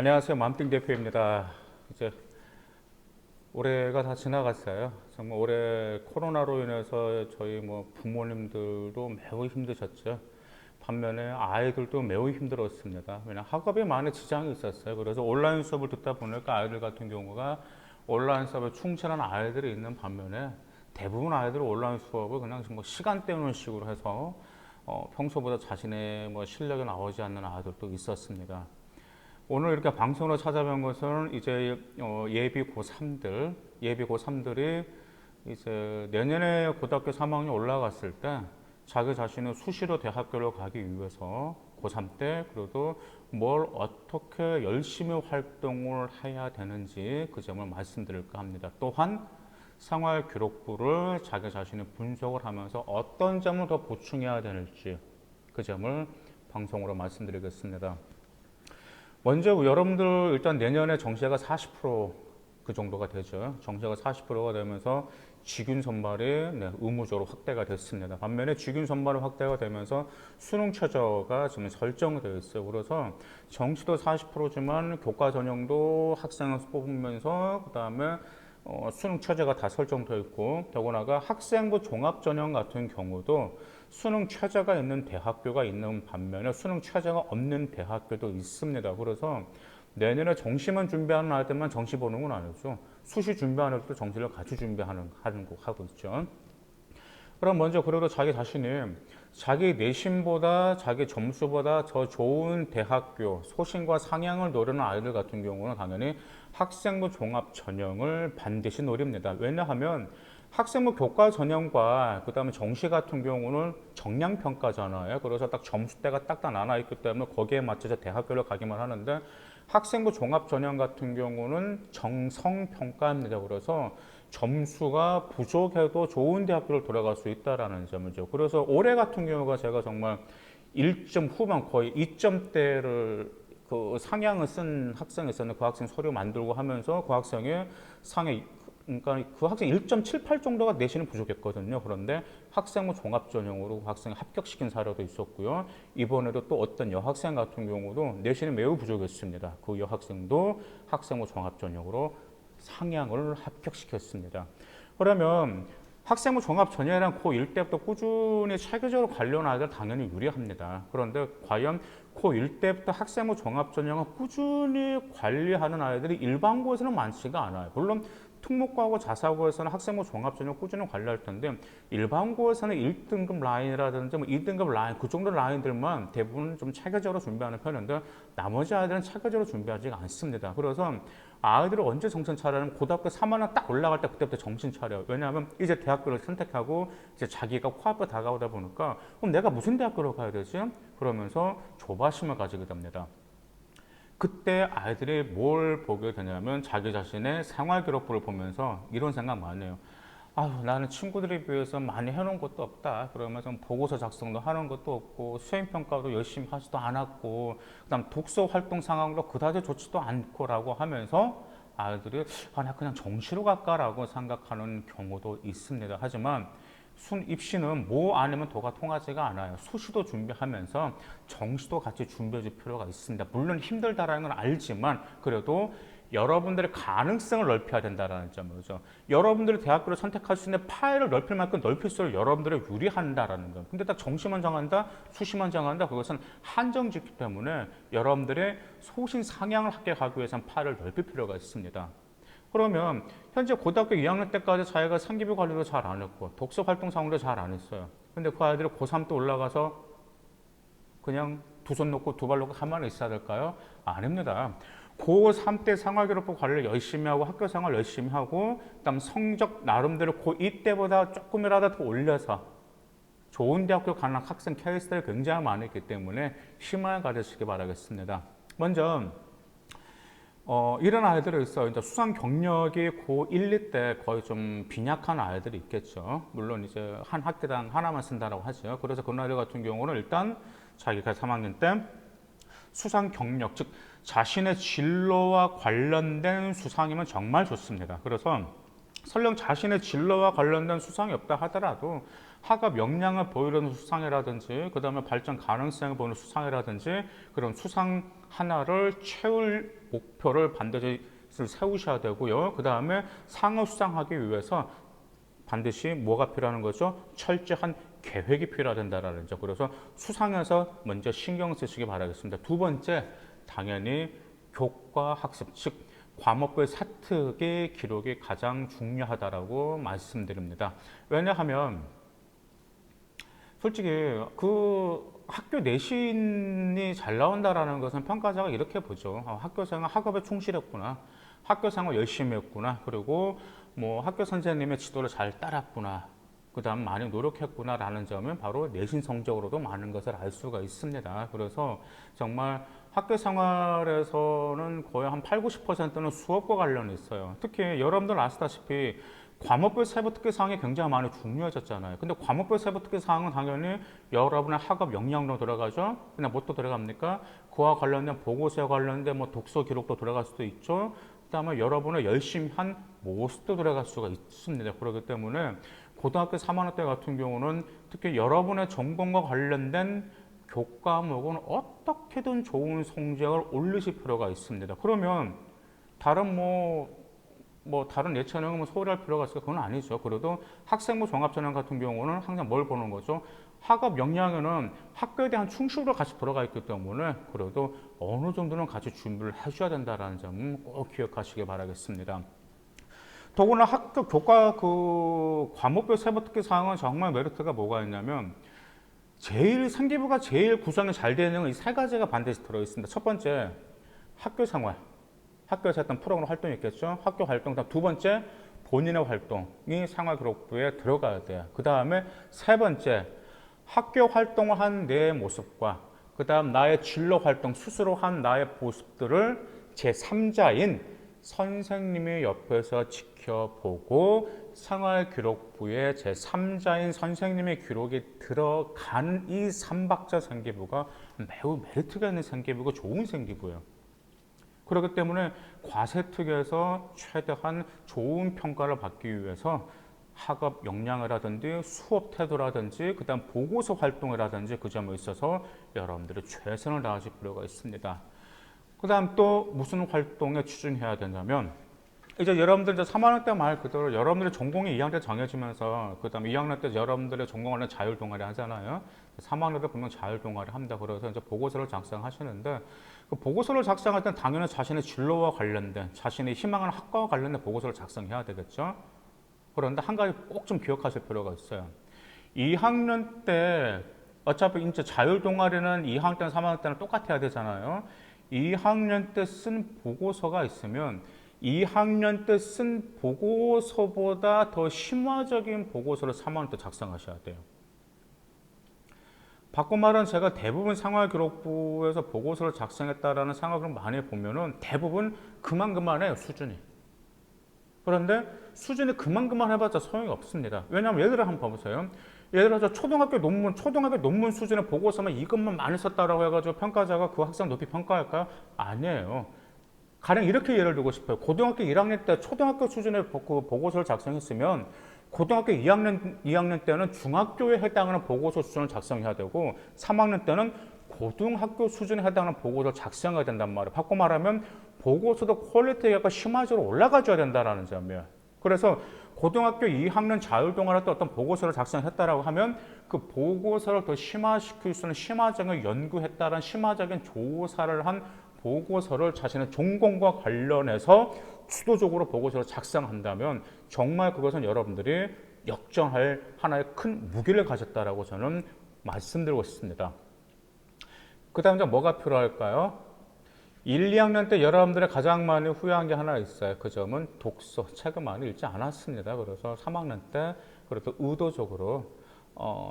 안녕하세요. 맘띵 대표입니다. 이제 올해가 다 지나갔어요. 정말 올해 코로나로 인해서 저희 부모님들도 매우 힘드셨죠. 반면에 아이들도 매우 힘들었습니다. 왜냐 학업에 많은 지장이 있었어요. 그래서 온라인 수업을 듣다 보니까 아이들 같은 경우가 온라인 수업에 충실한 아이들이 있는 반면에 대부분 아이들은 온라인 수업을 그냥 시간 때우는 식으로 해서 평소보다 자신의 실력이 나오지 않는 아이들도 있었습니다. 오늘 이렇게 방송으로 찾아뵌 것은 이제 예비 고3들이 이제 내년에 고등학교 3학년 올라갔을 때 자기 자신의 수시로 대학교를 가기 위해서 고3 때 그래도 뭘 어떻게 열심히 활동을 해야 되는지 그 점을 말씀드릴까 합니다. 또한 생활 기록부를 자기 자신이 분석을 하면서 어떤 점을 더 보충해야 되는지 그 점을 방송으로 말씀드리겠습니다. 먼저 여러분들 일단 내년에 정시가 40%그 정도가 되죠. 정시가 40%가 되면서 직윤 선발이 의무적으로 확대가 됐습니다. 반면에 직윤 선발이 확대가 되면서 수능 최저가 지금 설정되어 있어요. 그래서 정시도 40%지만 교과 전형도 학생을 뽑으면서 그 다음에 수능 최저가 다 설정되어 있고 더구나가 학생부 종합 전형 같은 경우도 수능 최저가 있는 대학교가 있는 반면에 수능 최저가 없는 대학교도 있습니다. 그래서 내년에 정시만 준비하는 아이들만 정시 보는 건 아니죠. 수시 준비하는 애들도 정시를 같이 준비하는 하고 있죠. 그럼 먼저 그래도 자기 자신이 자기 내신보다 자기 점수보다 더 좋은 대학교 소신과 상향을 노리는 아이들 같은 경우는 당연히 학생부 종합 전형을 반드시 노립니다. 왜냐하면 학생부 교과 전형과 그 다음에 정시 같은 경우는 정량 평가잖아요. 그래서 딱 점수대가 딱딱 나눠 있기 때문에 거기에 맞춰서 대학교를 가기만 하는데 학생부 종합 전형 같은 경우는 정성 평가입니다. 그래서 점수가 부족해도 좋은 대학교를 들어갈 수 있다라는 점이죠. 그래서 올해 같은 경우가 제가 정말 1점 후반 거의 2점대를 그 상향을 쓴 학생이 있었는데 그 학생 서류 만들고 하면서 그 학생의 상해 그러니까 그 학생 1.78 정도가 내신은 부족했거든요. 그런데 학생부 종합 전형으로 그 학생을 합격시킨 사례도 있었고요. 이번에도 또 어떤 여학생 같은 경우도 내신이 매우 부족했습니다. 그 여학생도 학생부 종합 전형으로 상향을 합격시켰습니다. 그러면 학생부 종합 전형이랑 고1 때부터 꾸준히 체계적으로 관련 아이들 당연히 유리합니다. 그런데 과연 고1 때부터 학생부 종합 전형을 꾸준히 관리하는 아이들이 일반고에서는 많지가 않아요. 물론 특목고하고 자사고에서는 학생부 종합 전형 꾸준히 관리할 텐데 일반고에서는 1등급 라인이라든지 2등급 라인 그 정도 라인들만 대부분 좀 체계적으로 준비하는 편인데 나머지 아이들은 체계적으로 준비하지 않습니다. 그래서 아이들을 언제 정신 차려면 고등학교 3학년 딱 올라갈 때 그때부터 정신 차려요. 왜냐하면 이제 대학교를 선택하고 이제 자기가 코앞에 다가오다 보니까 그럼 내가 무슨 대학교로 가야 되지? 그러면서 조바심을 가지게 됩니다. 그때 아이들이 뭘 보게 되냐면 자기 자신의 생활 기록부를 보면서 이런 생각 많이 해요. 아유, 나는 친구들에 비해서 많이 해놓은 것도 없다. 그러면서 보고서 작성도 하는 것도 없고 수행평가도 열심히 하지도 않았고 그다음 독서 활동 상황도 그다지 좋지도 않고라고 하면서 아이들이 나 그냥 정시로 갈까라고 생각하는 경우도 있습니다. 하지만 입시는 뭐 아니면 도가 통하지가 않아요. 수시도 준비하면서 정시도 같이 준비해 줄 필요가 있습니다. 물론 힘들다라는 건 알지만 그래도 여러분들의 가능성을 넓혀야 된다는 점이죠. 여러분들이 대학교를 선택할 수 있는 파일을 넓힐 만큼 넓힐수록 여러분들이 유리한다라는 점. 근데 딱 정시만 정한다, 수시만 정한다, 그것은 한정짓기 때문에 여러분들의 소신 상향을 합격하기 위해서는 파일을 넓힐 필요가 있습니다. 그러면 현재 고등학교 2학년 때까지 자기가 상기부 관리도 잘 안 했고 독서 활동 상황도 잘 안 했어요. 근데 그 아이들이 고3 때 올라가서 그냥 두 손 놓고 두 발 놓고 가만히 있어야 될까요? 아닙니다. 고3 때 생활기록부 관리를 열심히 하고 학교 생활 열심히 하고 그다음 성적 나름대로 고2 때보다 조금이라도 더 올려서 좋은 대학교 가는 학생 케이스들이 굉장히 많았기 때문에 희망을 가지시기 바라겠습니다. 먼저 이런 아이들이 있어요. 이제 수상 경력이 고1, 2 때 거의 좀 빈약한 아이들이 있겠죠. 물론 이제 한 학기당 하나만 쓴다라고 하죠. 그래서 그런 아이들 같은 경우는 일단 자기가 3학년 때 수상 경력, 즉 자신의 진로와 관련된 수상이면 정말 좋습니다. 그래서 설령 자신의 진로와 관련된 수상이 없다 하더라도 학업 역량을 보이는 수상이라든지 그 다음에 발전 가능성을 보이는 수상이라든지 그런 수상 하나를 채울 목표를 반드시 세우셔야 되고요. 그 다음에 상을 수상하기 위해서 반드시 뭐가 필요한 거죠? 철저한 계획이 필요하다는 점. 그래서 수상에서 먼저 신경 쓰시기 바라겠습니다. 두 번째, 당연히 교과 학습, 즉 과목별 사특의 기록이 가장 중요하다라고 말씀드립니다. 왜냐하면 솔직히 그 학교 내신이 잘 나온다라는 것은 평가자가 이렇게 보죠. 학교생활 학업에 충실했구나. 학교생활 열심히 했구나. 그리고 뭐 학교 선생님의 지도를 잘 따랐구나. 그 다음 많이 노력했구나 라는 점은 바로 내신 성적으로도 많은 것을 알 수가 있습니다. 그래서 정말 학교 생활에서는 거의 한 8, 90%는 수업과 관련이 있어요. 특히 여러분들 아시다시피 과목별 세부 특기 사항이 굉장히 많이 중요해졌잖아요. 근데 과목별 세부 특기 사항은 당연히 여러분의 학업 역량도 들어가죠. 그냥 뭐 또 들어갑니까? 그와 관련된 보고서에 관련된 뭐 독서 기록도 들어갈 수도 있죠. 그다음에 여러분의 열심히 한 모습도 들어갈 수가 있습니다. 그렇기 때문에 고등학교 3학년 때 같은 경우는 특히 여러분의 전공과 관련된 교과목은 어떻게든 좋은 성적을 올리실 필요가 있습니다. 그러면 다른 다른 예체능은 뭐 소홀할 필요가 있을까? 그건 아니죠. 그래도 학생부 종합전형 같은 경우는 항상 뭘 보는 거죠? 학업 역량에는 학교에 대한 충실도 같이 들어가 있기 때문에 그래도 어느 정도는 같이 준비를 해줘야 된다는 점은 꼭 기억하시기 바라겠습니다. 더구나 학교 교과 그 과목별 세부 특기 사항은 정말 메리트가 뭐가 있냐면 생기부가 제일 구성이 잘 되어 있는 건 이 세 가지가 반드시 들어있습니다. 첫 번째, 학교 생활. 학교에서 했던 프로그램 활동이 있겠죠. 학교 활동. 두 번째, 본인의 활동이 생활기록부에 들어가야 돼요. 그 다음에 세 번째, 학교 활동을 한 내 모습과 그 다음 나의 진로 활동, 스스로 한 나의 모습들을 제3자인 선생님이 옆에서 지켜보고 생활기록부에 제3자인 선생님의 기록이 들어간 이 3박자 생기부가 매우 메리트가 있는 생기부고 좋은 생기부예요. 그렇기 때문에 과세특에서 최대한 좋은 평가를 받기 위해서 학업 역량이라든지 수업 태도라든지 그 다음 보고서 활동이라든지 그 점에 있어서 여러분들이 최선을 다하실 필요가 있습니다. 그 다음 또 무슨 활동에 추진해야 되냐면 이제 여러분들 이제 3학년 때 말 그대로 여러분들의 전공이 2학년 때 정해지면서 그 다음에 2학년 때 여러분들의 전공하는 자율 동아리 하잖아요. 3학년 때 분명 자율 동아리 합니다. 그래서 이제 보고서를 작성하시는데 그 보고서를 작성할 때는 당연히 자신의 진로와 관련된 자신의 희망하는 학과와 관련된 보고서를 작성해야 되겠죠. 그런데 한 가지 꼭 좀 기억하실 필요가 있어요. 2학년 때 어차피 이제 자율 동아리는 2학년 때는 3학년 때는 똑같아야 되잖아요. 2학년 때 쓴 보고서가 있으면 2학년 때 쓴 보고서보다 더 심화적인 보고서를 3학년 때 작성하셔야 돼요. 바꿔 말하면 제가 대부분 생활기록부에서 보고서를 작성했다라는 생각을 많이 보면은 대부분 그만해요, 수준이. 그런데 수준이 그만 해봤자 소용이 없습니다. 왜냐하면 예를 들어 한번 봐보세요. 예를 들어서 초등학교 논문 수준의 보고서만 이것만 많이 썼다라고 해가지고 평가자가 그 학생 높이 평가할까요? 아니에요. 가령 이렇게 예를 들고 싶어요. 고등학교 1학년 때 초등학교 수준의 보고서를 작성했으면 고등학교 2학년 때는 중학교에 해당하는 보고서 수준을 작성해야 되고 3학년 때는 고등학교 수준에 해당하는 보고서를 작성해야 된단 말이에요. 바꿔 말하면 보고서도 퀄리티가 심화적으로 올라가줘야 된다는 점이에요. 그래서 고등학교 2학년 자율동아리 때 어떤 보고서를 작성했다라고 하면 그 보고서를 더 심화시킬 수 있는 심화적인 연구했다라는 심화적인 조사를 한 보고서를 자신의 전공과 관련해서 주도적으로 보고서를 작성한다면 정말 그것은 여러분들이 역전할 하나의 큰 무기를 가졌다라고 저는 말씀드리고 싶습니다. 그 다음 뭐가 필요할까요? 1, 2학년 때 여러분들이 가장 많이 후회한 게 하나 있어요. 그 점은 독서, 책을 많이 읽지 않았습니다. 그래서 3학년 때 그래도 의도적으로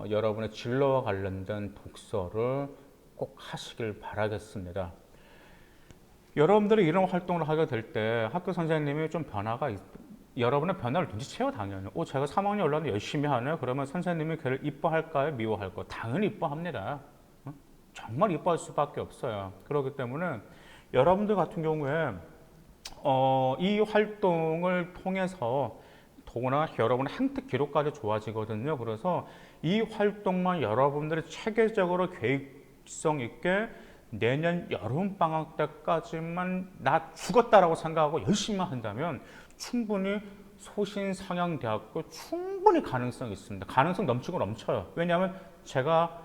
여러분의 진로와 관련된 독서를 꼭 하시길 바라겠습니다. 여러분들이 이런 활동을 하게 될 때 학교 선생님이 좀 여러분의 변화를 눈치채요, 당연히. 제가 3학년 올라왔는데 열심히 하네요. 그러면 선생님이 걔를 이뻐할까요? 미워할까요? 당연히 이뻐합니다. 정말 이뻐할 수밖에 없어요. 그렇기 때문에 여러분들 같은 경우에 이 활동을 통해서 더구나 여러분의 행태 기록까지 좋아지거든요. 그래서 이 활동만 여러분들이 체계적으로 계획성 있게 내년 여름방학 때까지만 나 죽었다라고 생각하고 열심히만 한다면 충분히 소신상향대학교 충분히 가능성이 있습니다. 가능성 넘치고 넘쳐요. 왜냐하면 제가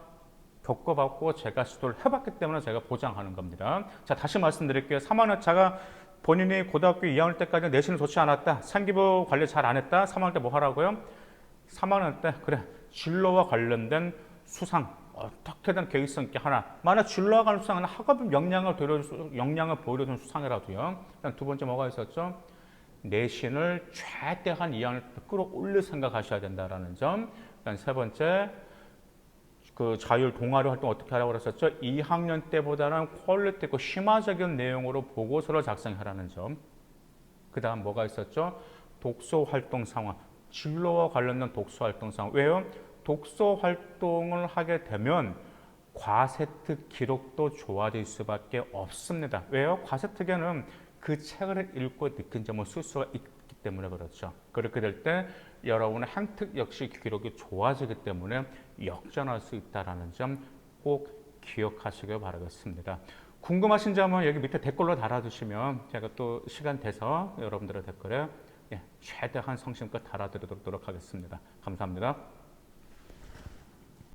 겪어봤고 제가 시도를 해봤기 때문에 제가 보장하는 겁니다. 자, 다시 말씀드릴게요. 3학년차가 본인이 고등학교 2학년 때까지 내신을 좋지 않았다. 상기부 관리 잘 안 했다. 3학년 때 뭐 하라고요? 3학년 때 그래 진로와 관련된 수상 어떻게든 계획성 있게 하나. 만약 진로와 관련 수상은 학업 역량을 보여주는 수상이라도요. 일단 두 번째 뭐가 있었죠? 내신을 최대한 2학년 때 끌어올릴 생각하셔야 된다라는 점. 일단 세 번째 그 자율 동아리 활동 어떻게 하라고 그랬었죠? 2학년 때보다는 퀄리티 있고 심화적인 내용으로 보고서를 작성하라는 점. 그 다음 뭐가 있었죠? 독서 활동 상황. 진로와 관련된 독서 활동 상황. 왜요? 독서 활동을 하게 되면 과세특 기록도 좋아질 수밖에 없습니다. 왜요? 과세특에는 그 책을 읽고 느낀 점을 쓸 수가 있기 때문에 그렇죠. 그렇게 될 때 여러분의 행특 역시 기록이 좋아지기 때문에 역전할 수 있다는 점 꼭 기억하시길 바라겠습니다. 궁금하신 점은 여기 밑에 댓글로 달아주시면 제가 또 시간 돼서 여러분들의 댓글에 최대한 성심껏 달아드리도록 하겠습니다. 감사합니다.